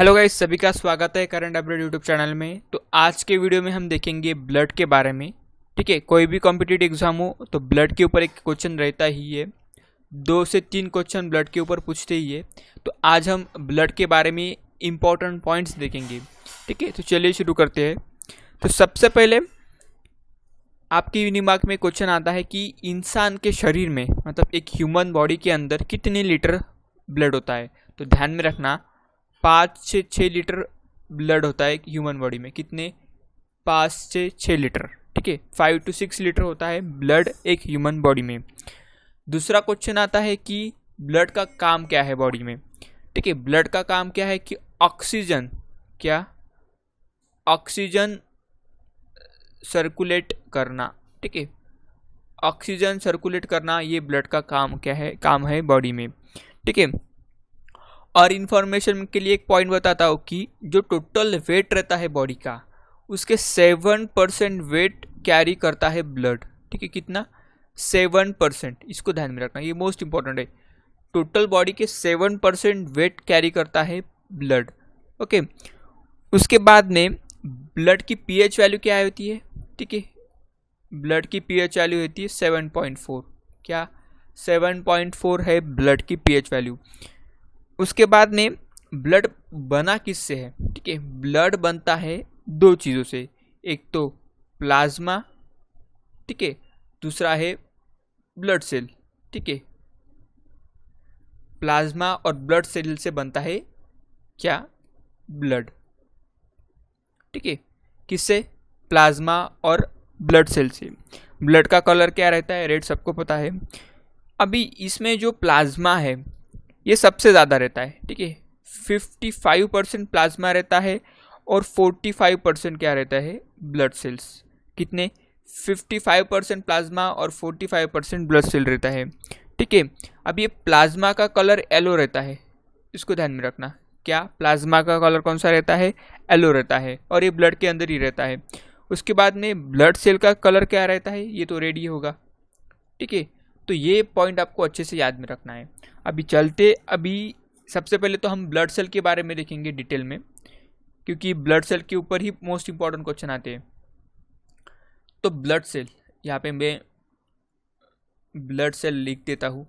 Hello guys, सभी का स्वागत है करंट अपडेट यूट्यूब चैनल में। तो आज के वीडियो में हम देखेंगे ब्लड के बारे में। ठीक है, कोई भी कॉम्पिटिटिव एग्जाम हो तो ब्लड के ऊपर एक क्वेश्चन रहता ही है, 2 से 3 क्वेश्चन ब्लड के ऊपर पूछते ही है। तो आज हम ब्लड के बारे में इंपॉर्टेंट पॉइंट्स देखेंगे। ठीक है, तो चलिए शुरू करते हैं। तो सबसे पहले आपके दिमाग में क्वेश्चन आता है कि इंसान के शरीर में मतलब एक ह्यूमन बॉडी के अंदर कितने लीटर ब्लड होता है। तो ध्यान में रखना 5 से 6 लीटर ब्लड होता है ह्यूमन बॉडी में। कितने? 5 से 6 लीटर। ठीक है, 5 to 6 लीटर होता है ब्लड एक ह्यूमन बॉडी में। दूसरा क्वेश्चन आता है कि ब्लड का काम क्या है बॉडी में। ठीक है, ब्लड का काम क्या है कि ऑक्सीजन सर्कुलेट करना। ठीक है, ऑक्सीजन सर्कुलेट करना ये ब्लड का काम है बॉडी में। ठीक है, और इन्फॉर्मेशन के लिए एक पॉइंट बताता हूँ कि जो टोटल वेट रहता है बॉडी का, उसके 7% वेट कैरी करता है ब्लड। ठीक है, कितना? 7%। इसको ध्यान में रखना, ये मोस्ट इंपॉर्टेंट है। टोटल बॉडी के 7% वेट कैरी करता है ब्लड। ओके, उसके बाद में ब्लड की पीएच वैल्यू क्या होती है? ठीक है, ब्लड की पीएच वैल्यू होती है 7.4। क्या? 7.4 है ब्लड की पीएच वैल्यू। उसके बाद में ब्लड बना किससे है? ठीक है, ब्लड बनता है 2 चीज़ों से, एक तो प्लाज्मा, ठीक है, दूसरा है ब्लड सेल। ठीक है, प्लाज्मा और ब्लड सेल से बनता है क्या? ब्लड। ठीक है, किससे? प्लाज्मा और ब्लड सेल से। ब्लड का कलर क्या रहता है? रेड, सबको पता है। अभी इसमें जो प्लाज्मा है ये सबसे ज़्यादा रहता है। ठीक है, 55% प्लाज्मा रहता है और 45% क्या रहता है? Blood cells. कितने? 55% प्लाज्मा और 45% ब्लड सेल रहता है। ठीक है, अब ये प्लाज्मा का कलर येलो रहता है, इसको ध्यान में रखना। क्या? प्लाज्मा का कलर कौन सा रहता है? येलो रहता है, और ये ब्लड के अंदर ही रहता है। उसके बाद में ब्लड सेल का कलर क्या रहता है? ये तो रेड ही होगा। ठीक है, तो ये पॉइंट आपको अच्छे से याद में रखना है। अभी सबसे पहले तो हम ब्लड सेल के बारे में देखेंगे डिटेल में, क्योंकि ब्लड सेल के ऊपर ही मोस्ट इंपॉर्टेंट क्वेश्चन आते हैं। तो ब्लड सेल, यहाँ पे मैं ब्लड सेल लिख देता हूँ।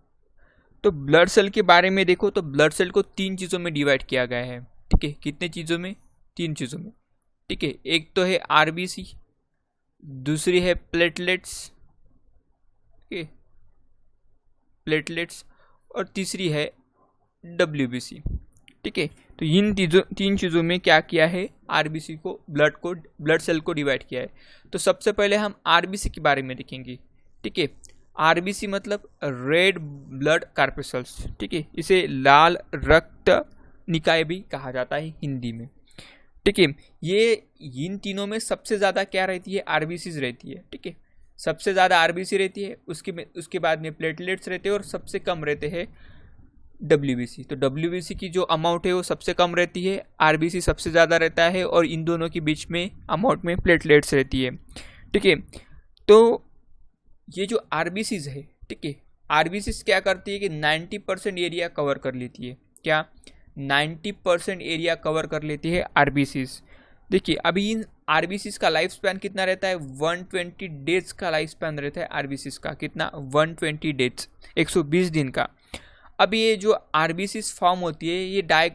तो ब्लड सेल के बारे में देखो तो ब्लड सेल को 3 चीज़ों में डिवाइड किया गया है। ठीक है, कितने चीज़ों में? 3 चीज़ों में। ठीक है, एक तो है आरबीसी, दूसरी है प्लेटलेट्स, और तीसरी है डब्ल्यूबीसी। ठीक है, तो इन 3 चीज़ों में क्या किया है? आरबीसी को ब्लड सेल को डिवाइड किया है। तो सबसे पहले हम आरबीसी के बारे में देखेंगे। ठीक है, आरबीसी मतलब रेड ब्लड कार्पेसल्स। ठीक है, इसे लाल रक्त निकाय भी कहा जाता है हिंदी में। ठीक है, ये इन तीनों में सबसे ज़्यादा क्या रहती है? आरबीसीज रहती है। ठीक है, सबसे ज़्यादा आरबीसी रहती है, उसके बाद में प्लेटलेट्स रहते हैं और सबसे कम रहते हैं डब्ल्यूबीसी। तो डब्ल्यूबीसी की जो अमाउंट है वो सबसे कम रहती है, आरबीसी सबसे ज़्यादा रहता है, और इन दोनों के बीच में अमाउंट में प्लेटलेट्स रहती है। ठीक है, तो ये जो आरबीसीज है, ठीक है, आरबीसीज क्या करती है कि 90% एरिया कवर कर लेती है। क्या? 90% एरिया कवर कर लेती है आरबीसीज। देखिए, अभी इन आरबीसीज का लाइफ स्पैन कितना रहता है? 120 डेज का लाइफ स्पैन रहता है आरबीसीज का। कितना? 120 डेज, 120 दिन का। अब ये जो आरबीसीज फॉर्म होती है ये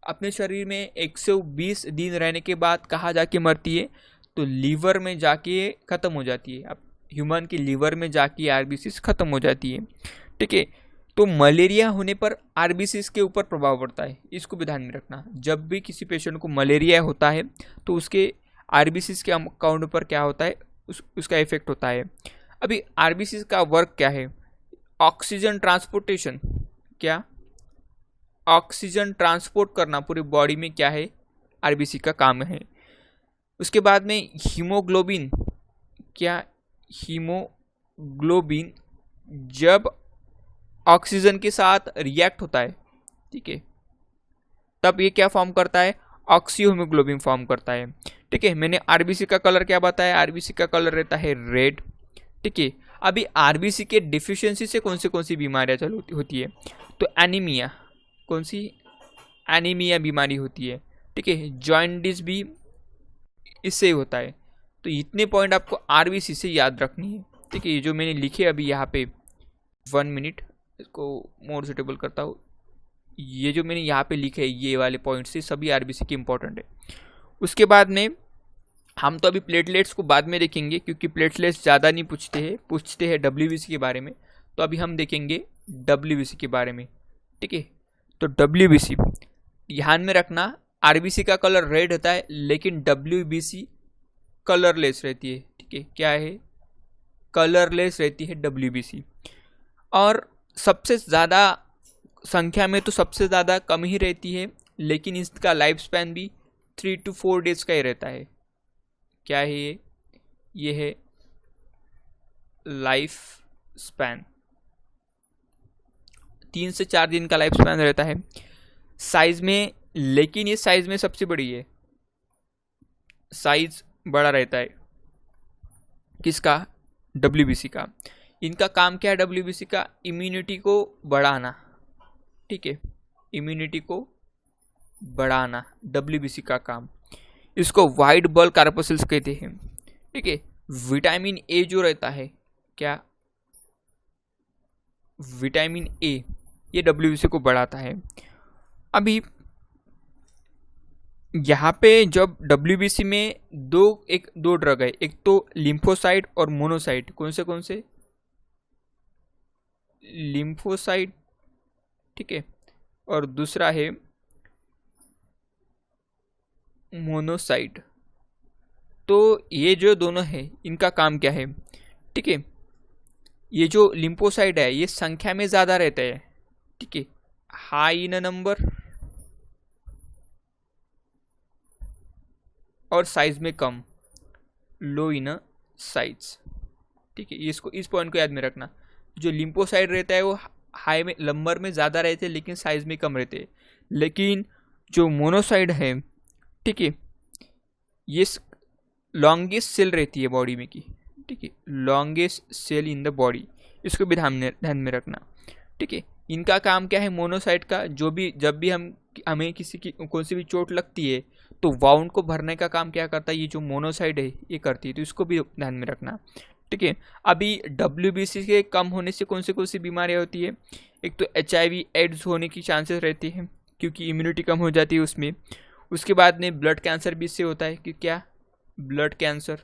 अपने शरीर में 120 दिन रहने के बाद कहाँ जाके मरती है? तो लीवर में जाके ख़त्म हो जाती है। अब ह्यूमन की लीवर में जाके आरबीसीज ख़त्म हो जाती है। ठीक है, तो मलेरिया होने पर आरबीसीज के ऊपर प्रभाव पड़ता है, इसको भी ध्यान में रखना। जब भी किसी पेशेंट को मलेरिया होता है तो उसके आरबीसीज के अकाउंट पर क्या होता है? उसका इफेक्ट होता है। अभी आरबीसीज का वर्क क्या है? Oxygen transportation. क्या? ऑक्सीजन ट्रांसपोर्ट करना पूरी बॉडी में क्या है? आरबीसी का काम है। उसके बाद में हीमोग्लोबिन। क्या? हीमोग्लोबिन जब ऑक्सीजन के साथ रिएक्ट होता है, ठीक है, तब ये क्या फॉर्म करता है? ऑक्सी हीमोग्लोबिन फॉर्म करता है। ठीक है, मैंने आरबीसी का कलर क्या बताया? आरबीसी का कलर रहता है रेड। ठीक है, अभी आरबीसी के डिफिशियंसी से कौन सी बीमारियां चालू होती है? तो एनीमिया। कौन सी? एनीमिया बीमारी होती है, ठीक है, जॉइंटिस भी इससे होता है। तो इतने पॉइंट आपको आरबीसी से याद रखनी है, ठीक है। ये जो मैंने लिखे अभी यहाँ पे 1 मिनट, इसको मोर सुटेबल करता हूँ। ये जो मैंने यहाँ पे लिखे ये वाले पॉइंट से सभी आरबीसी के इंपॉर्टेंट है। उसके बाद में हम तो अभी प्लेटलेट्स को बाद में देखेंगे, क्योंकि प्लेटलेट्स ज़्यादा नहीं पूछते हैं डब्ल्यूबीसी के बारे में। तो अभी हम देखेंगे डब्ल्यूबीसी के बारे में, ठीक है। तो डब्ल्यूबीसी ध्यान में रखना, आरबीसी का कलर रेड होता है लेकिन डब्ल्यूबीसी कलरलेस रहती है, ठीक है। क्या है? कलरलेस रहती है डब्ल्यूबीसी। और सबसे ज़्यादा संख्या में तो सबसे ज़्यादा कम ही रहती है, लेकिन इसका लाइफ स्पैन भी 3 to 4 डेज का ही रहता है। क्या है ये? ये है लाइफ स्पैन, 3 से 4 दिन का लाइफ स्पैन रहता है साइज में। लेकिन ये साइज में सबसे बड़ी है, साइज बड़ा रहता है किसका? डब्ल्यूबीसी का। इनका काम क्या है डब्ल्यूबीसी का? इम्यूनिटी को बढ़ाना, ठीक है, इम्यूनिटी को बढ़ाना डब्ल्यूबीसी का काम। इसको वाइट बल्ब कार्पोसिल्स कहते हैं, ठीक है। विटामिन ए जो रहता है, क्या? विटामिन ए, ये डब्ल्यूबीसी को बढ़ाता है। अभी यहाँ पे जब डब्ल्यूबीसी में दो ड्रग है, एक तो लिम्फोसाइट और मोनोसाइट। कौन से? लिम्फोसाइट, ठीक है, और दूसरा है मोनोसाइट। तो ये जो दोनों है इनका काम क्या है, ठीक है। ये जो लिम्फोसाइट है ये संख्या में ज़्यादा रहता है, ठीक है, हाई इन नंबर और साइज में कम, लो इन साइज, ठीक है। इसको, इस पॉइंट को याद में रखना। जो लिम्फोसाइट रहता है वो हाई में, नंबर में ज़्यादा रहते हैं लेकिन साइज में कम रहते हैं। लेकिन जो मोनोसाइट है, ठीक है, ये लॉन्गेस्ट सेल रहती है बॉडी में की, ठीक है, longest cell in the body. इसको भी ध्यान में रखना, ठीक है। इनका काम क्या है मोनोसाइट का? जब भी हमें किसी की कौन सी भी चोट लगती है तो वाउंड को भरने का काम क्या करता है? ये जो मोनोसाइट है ये करती है। तो इसको भी ध्यान में रखना, ठीक है। अभी डब्ल्यूबीसी के कम होने से कौन सी बीमारियाँ होती है? एक तो HIV एड्स होने की चांसेस रहती है, क्योंकि इम्यूनिटी कम हो जाती है उसमें। उसके बाद में ब्लड कैंसर भी इससे होता है, कि क्या? Blood cancer.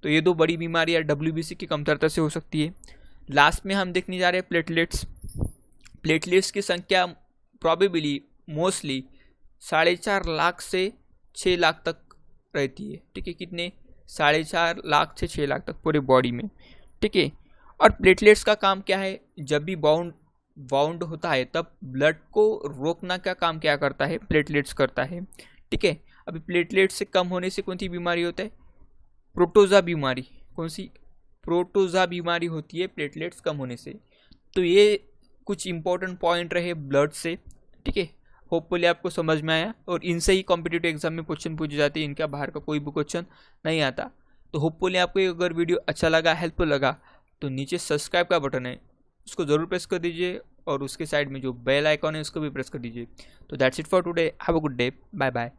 तो ये 2 बड़ी बीमारियाँ डब्ल्यूबीसी की कमतरता से हो सकती है। लास्ट में हम देखने जा रहे हैं प्लेटलेट्स। प्लेटलेट्स की संख्या प्रॉबेबली मोस्टली 4.5 लाख से 6 लाख तक रहती है, ठीक है। कितने? 4.5 लाख से 6 लाख तक पूरे बॉडी में, ठीक है। और प्लेटलेट्स का काम क्या है? जब भी बाउंड होता है तब ब्लड को रोकना का काम क्या करता है? प्लेटलेट्स करता है, ठीक है। अभी प्लेटलेट्स से कम होने से कौन सी बीमारी होता है? प्रोटोजा बीमारी। कौन सी? प्रोटोजा बीमारी होती है प्लेटलेट्स कम होने से। तो ये कुछ इंपॉर्टेंट पॉइंट रहे ब्लड से, ठीक है। होपफुली आपको समझ में आया, और इनसे ही कॉम्पिटिटिव एग्जाम में क्वेश्चन पूछे जाते हैं, इनका बाहर का कोई भी क्वेश्चन नहीं आता। तो होपफुली आपको अगर वीडियो अच्छा लगा, हेल्पफुल लगा, तो नीचे सब्सक्राइब का बटन है उसको ज़रूर प्रेस कर दीजिए, और उसके साइड में जो बेल आइकॉन है उसको भी प्रेस कर दीजिए। तो that's it for today, have a good day, bye bye.